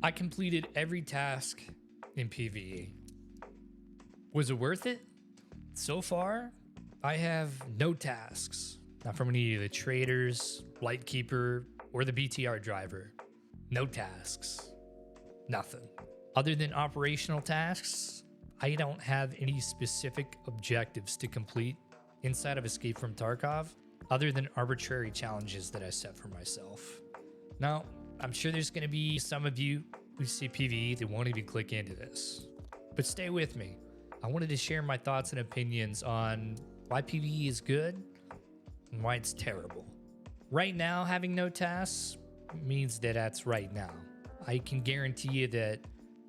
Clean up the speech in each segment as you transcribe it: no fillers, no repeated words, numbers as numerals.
I completed every task in PvE. Was it worth it? So far, I have no tasks. Not from any of the traders, Lightkeeper, or the BTR driver. No tasks. Nothing. Other than operational tasks, I don't have any specific objectives to complete inside of Escape from Tarkov, other than arbitrary challenges that I set for myself. Now, I'm sure there's going to be some of you who see PvE that won't even click into this. But stay with me. I wanted to share my thoughts and opinions on why PvE is good and why it's terrible. Right now, having no tasks means that that's right now. I can guarantee you that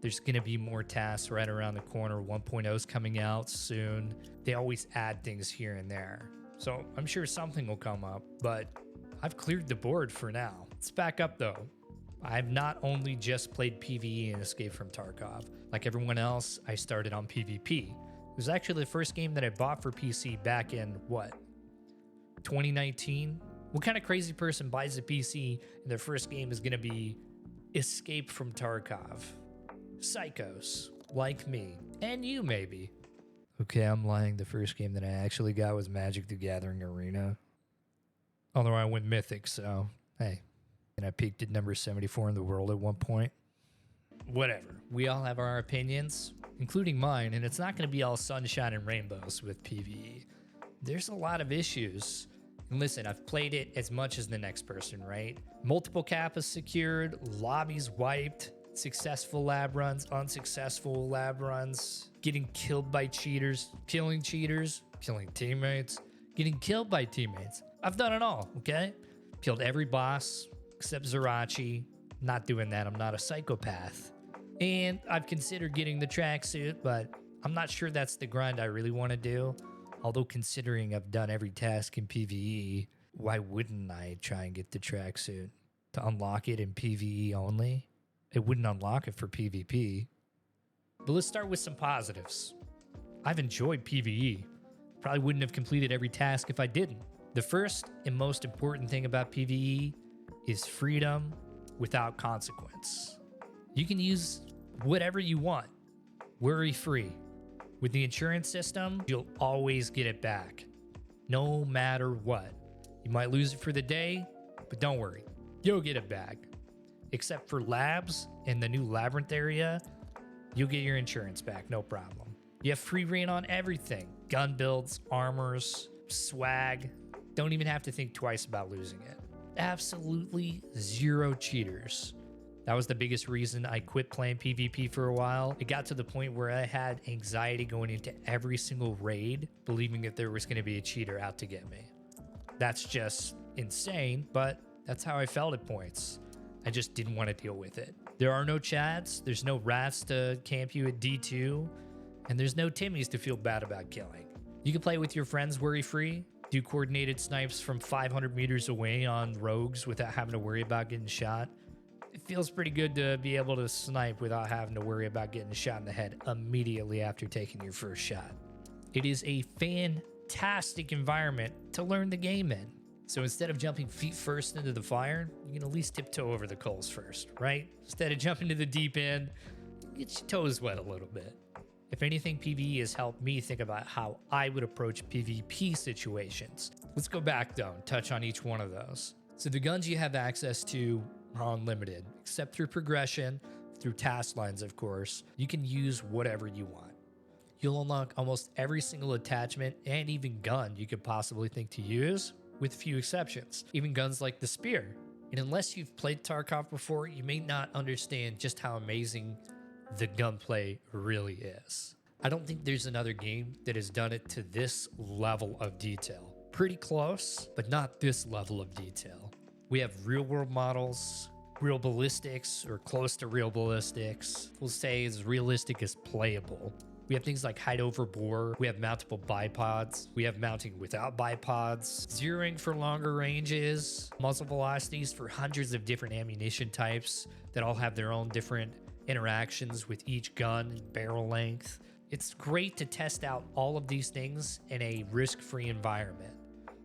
there's going to be more tasks right around the corner. 1.0 is coming out soon. They always add things here and there. So I'm sure something will come up, but I've cleared the board for now. Let's back up though. I've not only just played PvE and Escape from Tarkov. Like everyone else, I started on PvP. It was actually the first game that I bought for PC back in, what, 2019? What kind of crazy person buys a PC and their first game is going to be Escape from Tarkov? Psychos, like me, and you maybe. Okay, I'm lying. The first game that I actually got was Magic the Gathering Arena. Although I went Mythic, so hey. And I peaked at number 74 in the world at one point. Whatever. We all have our opinions, including mine, and it's not going to be all sunshine and rainbows with PvE. There's a lot of issues. And listen, I've played it as much as the next person, right? Multiple kappas secured, lobbies wiped, successful lab runs, unsuccessful lab runs, getting killed by cheaters, killing teammates, getting killed by teammates. I've done it all, okay? Killed every boss except Zerachi. Not doing that. I'm not a psychopath. And I've considered getting the tracksuit, but I'm not sure that's the grind I really want to do. Although considering I've done every task in PvE, why wouldn't I try and get the tracksuit? To unlock it in PvE only? It wouldn't unlock it for PvP. But let's start with some positives. I've enjoyed PvE. Probably wouldn't have completed every task if I didn't. The first and most important thing about PvE is freedom without consequence. You can use whatever you want, worry-free. With the insurance system, you'll always get it back, no matter what. You might lose it for the day, but don't worry, you'll get it back. Except for labs and the new labyrinth area, you'll get your insurance back, no problem. You have free reign on everything. Gun builds, armors, swag. Don't even have to think twice about losing it. Absolutely zero cheaters. That was the biggest reason I quit playing PvP for a while. It got to the point where I had anxiety going into every single raid, believing that there was going to be a cheater out to get me. That's just insane, but that's how I felt at points. I just didn't want to deal with it. There are no chads, there's no rats to camp you at D2, and there's no Timmies to feel bad about killing. You can play with your friends worry-free, do coordinated snipes from 500 meters away on rogues without having to worry about getting shot. It feels pretty good to be able to snipe without having to worry about getting shot in the head immediately after taking your first shot. It is a fantastic environment to learn the game in. So instead of jumping feet first into the fire, you can at least tiptoe over the coals first, right? Instead of jumping to the deep end, get your toes wet a little bit. If anything, PvE has helped me think about how I would approach PvP situations. Let's go back though and touch on each one of those. So the guns you have access to are unlimited, except through progression, through task lines, of course. You can use whatever you want. You'll unlock almost every single attachment and even gun you could possibly think to use, with few exceptions. Even guns like the spear. And unless you've played Tarkov before, you may not understand just how amazing the gunplay really is. I don't think there's another game that has done it to this level of detail. Pretty close, but not this level of detail. We have real world models, real ballistics, or close to real ballistics. We'll say as realistic as playable. We have things like height over bore. We have mountable bipods. We have mounting without bipods. Zeroing for longer ranges. Muzzle velocities for hundreds of different ammunition types that all have their own different interactions with each gun and barrel length. It's great to test out all of these things in a risk-free environment.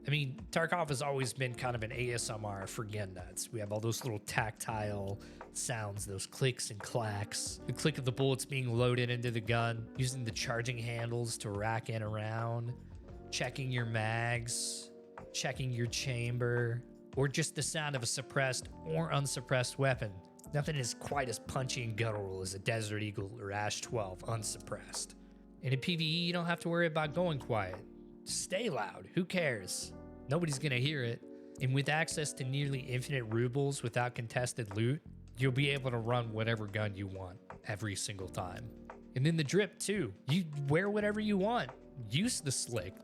I mean, Tarkov has always been kind of an ASMR for gun nuts. We have all those little tactile sounds, those clicks and clacks, the click of the bullets being loaded into the gun, using the charging handles to rack in around, checking your mags, checking your chamber, or just the sound of a suppressed or unsuppressed weapon. Nothing is quite as punchy and guttural as a Desert Eagle or Ash 12 unsuppressed. And in PvE, you don't have to worry about going quiet. Stay loud, who cares? Nobody's gonna hear it. And with access to nearly infinite rubles without contested loot, you'll be able to run whatever gun you want every single time. And then the drip too. You wear whatever you want. Use the slick.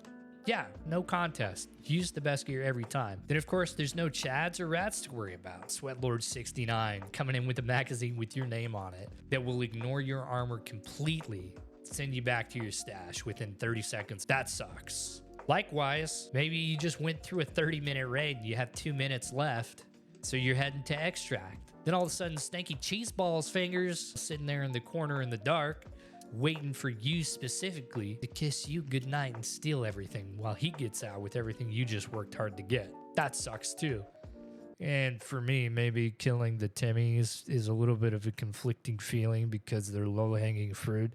Yeah, no contest. Use the best gear every time. Then of course, there's no chads or rats to worry about. Sweatlord 69 coming in with a magazine with your name on it that will ignore your armor completely, send you back to your stash within 30 seconds. That sucks. Likewise, maybe you just went through a 30-minute raid and you have 2 minutes left, so you're heading to extract. Then all of a sudden, Stanky Cheeseballs fingers sitting there in the corner in the dark, waiting for you specifically to kiss you goodnight and steal everything while he gets out with everything you just worked hard to get. That sucks too. And for me, maybe killing the Timmies is a little bit of a conflicting feeling because they're low-hanging fruit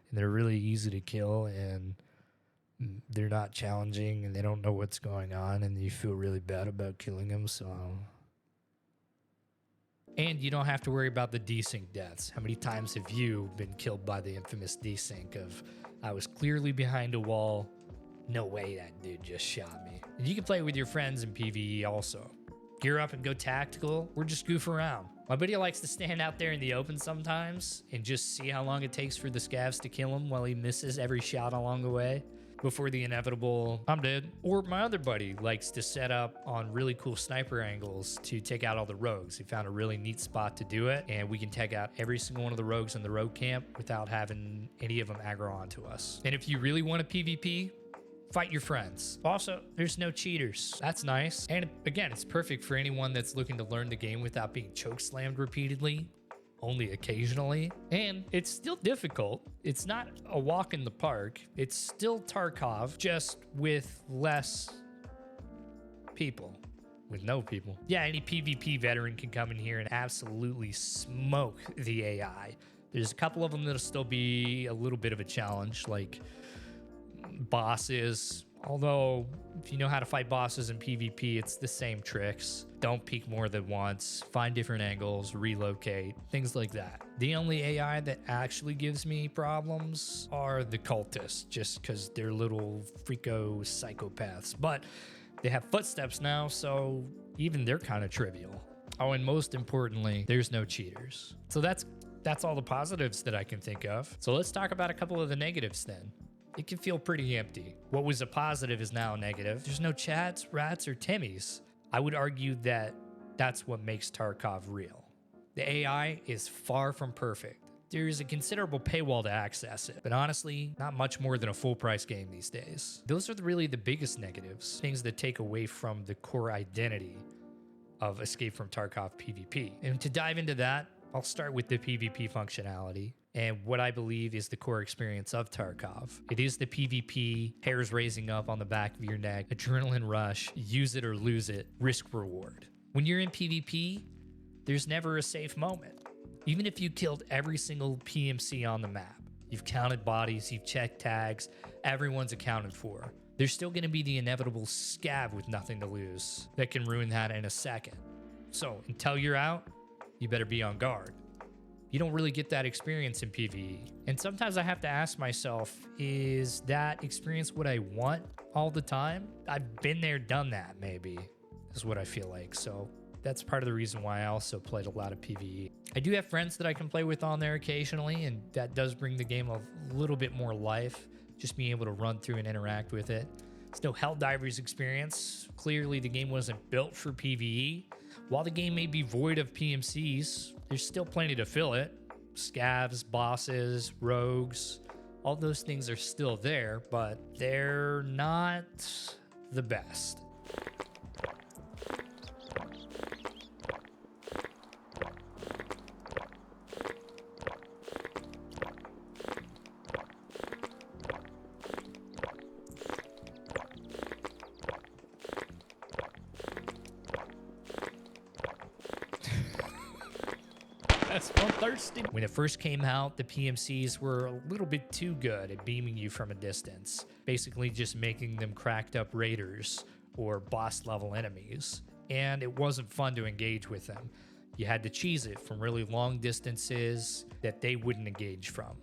and they're really easy to kill and they're not challenging and they don't know what's going on and you feel really bad about killing them. And you don't have to worry about the desync deaths. How many times have you been killed by the infamous desync of, I was clearly behind a wall, no way that dude just shot me. And you can play with your friends in PvE also. Gear up and go tactical, or just goof around. My buddy likes to stand out there in the open sometimes and just see how long it takes for the scavs to kill him while he misses every shot along the way before the inevitable, I'm dead. Or my other buddy likes to set up on really cool sniper angles to take out all the rogues. He found a really neat spot to do it, and we can take out every single one of the rogues in the rogue camp without having any of them aggro onto us. And if you really want a PvP, fight your friends. Also, there's no cheaters. That's nice. And again, it's perfect for anyone that's looking to learn the game without being chokeslammed repeatedly, only occasionally. And it's still difficult. It's not a walk in the park. It's still Tarkov, just with less people. With no people. Yeah, any PvP veteran can come in here and absolutely smoke the AI. There's a couple of them that'll still be a little bit of a challenge, like bosses. Although, if you know how to fight bosses in PvP, it's the same tricks. Don't peek more than once, find different angles, relocate, things like that. The only AI that actually gives me problems are the cultists, just because they're little freako psychopaths. But they have footsteps now, so even they're kind of trivial. Oh, and most importantly, there's no cheaters. So that's all the positives that I can think of. So let's talk about a couple of the negatives then. It can feel pretty empty. What was a positive is now a negative. There's no chads, rats, or Timmies. I would argue that that's what makes Tarkov real. The AI is far from perfect. There's a considerable paywall to access it, but honestly, not much more than a full price game these days. Those are really the biggest negatives, things that take away from the core identity of Escape from Tarkov PvP. And to dive into that, I'll start with the PvP functionality and what I believe is the core experience of Tarkov. It is the PvP, hairs raising up on the back of your neck, adrenaline rush, use it or lose it, risk reward. When you're in PvP, there's never a safe moment. Even if you killed every single PMC on the map, you've counted bodies, you've checked tags, everyone's accounted for. There's still gonna be the inevitable scav with nothing to lose that can ruin that in a second. So until you're out, you better be on guard. You don't really get that experience in PvE. And sometimes I have to ask myself, is that experience what I want all the time? I've been there, done that, maybe, is what I feel like. So that's part of the reason why I also played a lot of PvE. I do have friends that I can play with on there occasionally, and that does bring the game a little bit more life, just being able to run through and interact with it. It's no Helldivers experience. Clearly, the game wasn't built for PvE. While the game may be void of PMCs, there's still plenty to fill it. Scavs, bosses, rogues, all those things are still there, but they're not the best. thirsty. When it first came out, the PMCs were a little bit too good at beaming you from a distance, basically just making them cracked up raiders or boss level enemies, and it wasn't fun to engage with them. You had to cheese it from really long distances that they wouldn't engage from,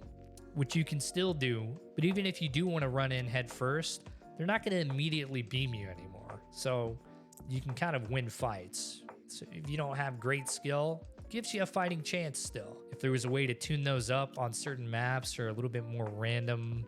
which you can still do, but even if you do want to run in head first, they're not going to immediately beam you anymore, so you can kind of win fights. So if you don't have great skill, it gives you a fighting chance still. If there was a way to tune those up on certain maps or a little bit more random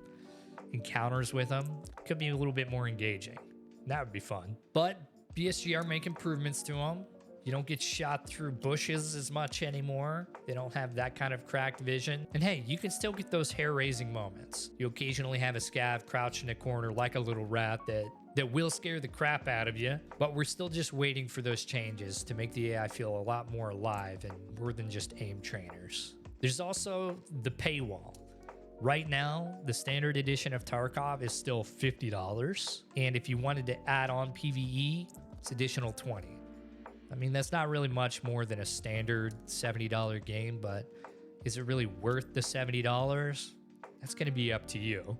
encounters with them, it could be a little bit more engaging. That would be fun. But BSG are making improvements to them. You don't get shot through bushes as much anymore. They don't have that kind of cracked vision. And hey, you can still get those hair-raising moments. You occasionally have a scav crouch in a corner like a little rat that will scare the crap out of you, but we're still just waiting for those changes to make the AI feel a lot more alive and more than just aim trainers. There's also the paywall. Right now, the standard edition of Tarkov is still $50, and if you wanted to add on PvE, it's additional $20. I mean, that's not really much more than a standard $70 game, but is it really worth the $70? That's going to be up to you.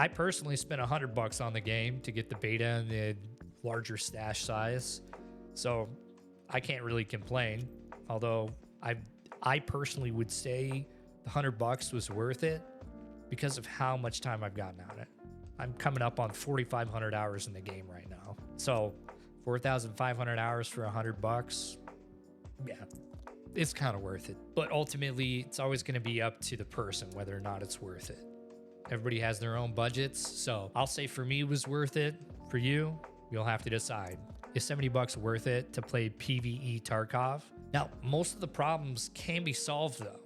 I personally spent $100 on the game to get the beta and the larger stash size, so I can't really complain. Although I personally would say the $100 was worth it because of how much time I've gotten on it. I'm coming up on 4,500 hours in the game right now, so 4,500 hours for $100, yeah, it's kind of worth it. But ultimately, it's always going to be up to the person whether or not it's worth it. Everybody has their own budgets, so I'll say for me it was worth it. For you, you'll have to decide. Is $70 worth it to play PvE Tarkov? Now, most of the problems can be solved though.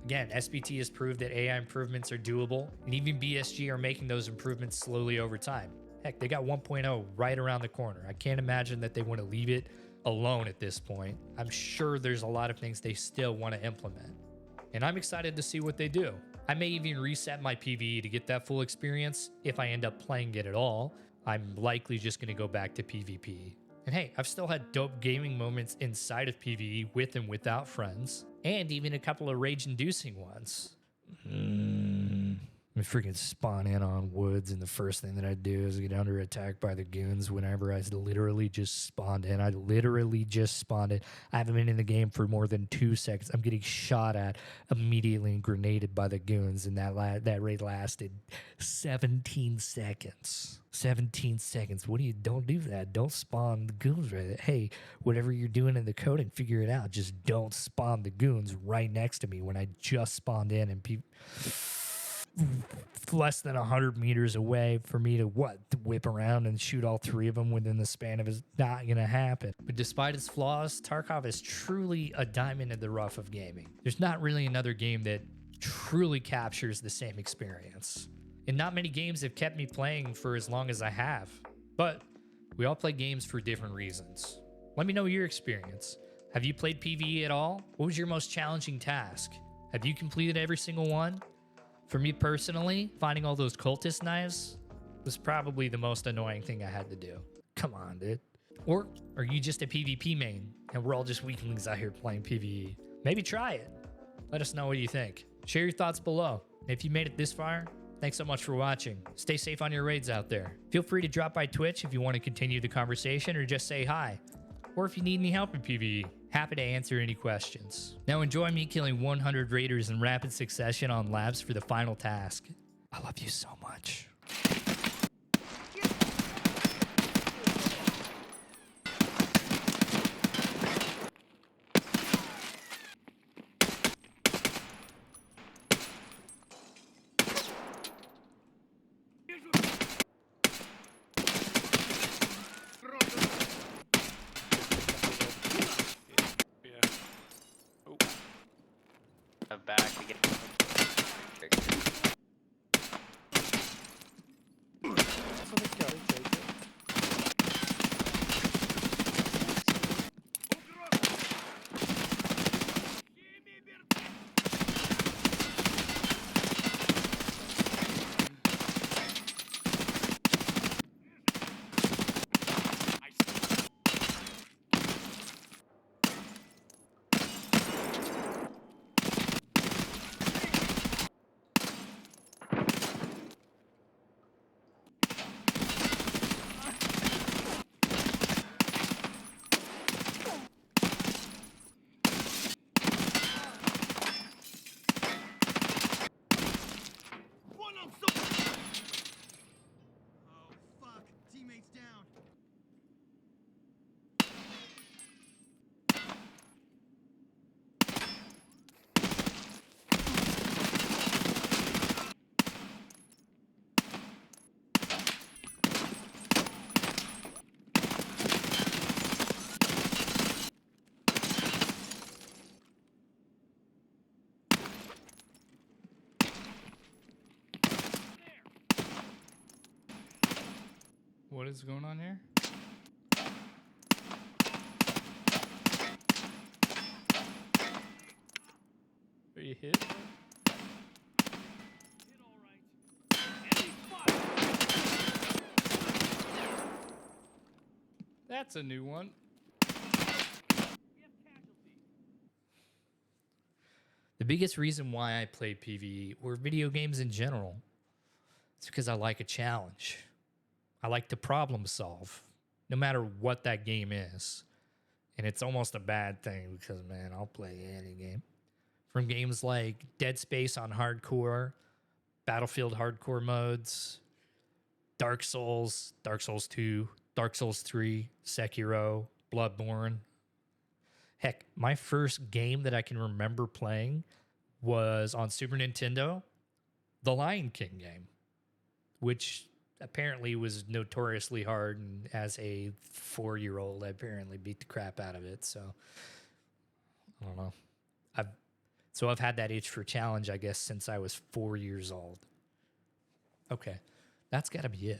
Again, SBT has proved that AI improvements are doable, and even BSG are making those improvements slowly over time. Heck, they got 1.0 right around the corner. I can't imagine that they want to leave it alone at this point. I'm sure there's a lot of things they still want to implement, and I'm excited to see what they do. I may even reset my PvE to get that full experience. If I end up playing it at all, I'm likely just going to go back to PvP. And hey, I've still had dope gaming moments inside of PvE with and without friends, and even a couple of rage-inducing ones. I freaking spawn in on woods, and the first thing that I do is get under attack by the goons whenever I literally just spawned in. I literally just spawned in. I haven't been in the game for more than 2 seconds. I'm getting shot at immediately and grenaded by the goons, and that raid lasted 17 seconds. 17 seconds. Don't do that. Don't spawn the goons right there. Hey, whatever you're doing in the coding, figure it out. Just don't spawn the goons right next to me when I just spawned in and less than 100 meters away for me to whip around and shoot all 3 of them within the span of it's not gonna happen. But despite its flaws, Tarkov is truly a diamond in the rough of gaming. There's not really another game that truly captures the same experience, and not many games have kept me playing for as long as I have. But we all play games for different reasons. Let me know your experience. Have you played PvE at all? What was your most challenging task? Have you completed every single one? For me personally, finding all those cultist knives was probably the most annoying thing I had to do. Come on, dude. Or are you just a PvP main and we're all just weaklings out here playing PvE? Maybe try it. Let us know what you think. Share your thoughts below. And if you made it this far, thanks so much for watching. Stay safe on your raids out there. Feel free to drop by Twitch if you want to continue the conversation or just say hi. Or if you need any help in PvE, happy to answer any questions. Now enjoy me killing 100 raiders in rapid succession on labs for the final task. I love you so much. Back to get What is going on here? Are you hit? That's a new one. The biggest reason why I play PvE or video games in general is because I like a challenge. I like to problem solve, no matter what that game is. And it's almost a bad thing because, man, I'll play any game. From games like Dead Space on hardcore, Battlefield hardcore modes, Dark Souls, Dark Souls 2, Dark Souls 3, Sekiro, Bloodborne. Heck, my first game that I can remember playing was on Super Nintendo, the Lion King game, which apparently was notoriously hard. And as a 4-year-old, I apparently beat the crap out of it. So I don't know. I've had that itch for challenge, I guess, since I was 4 years old. Okay, that's got to be it.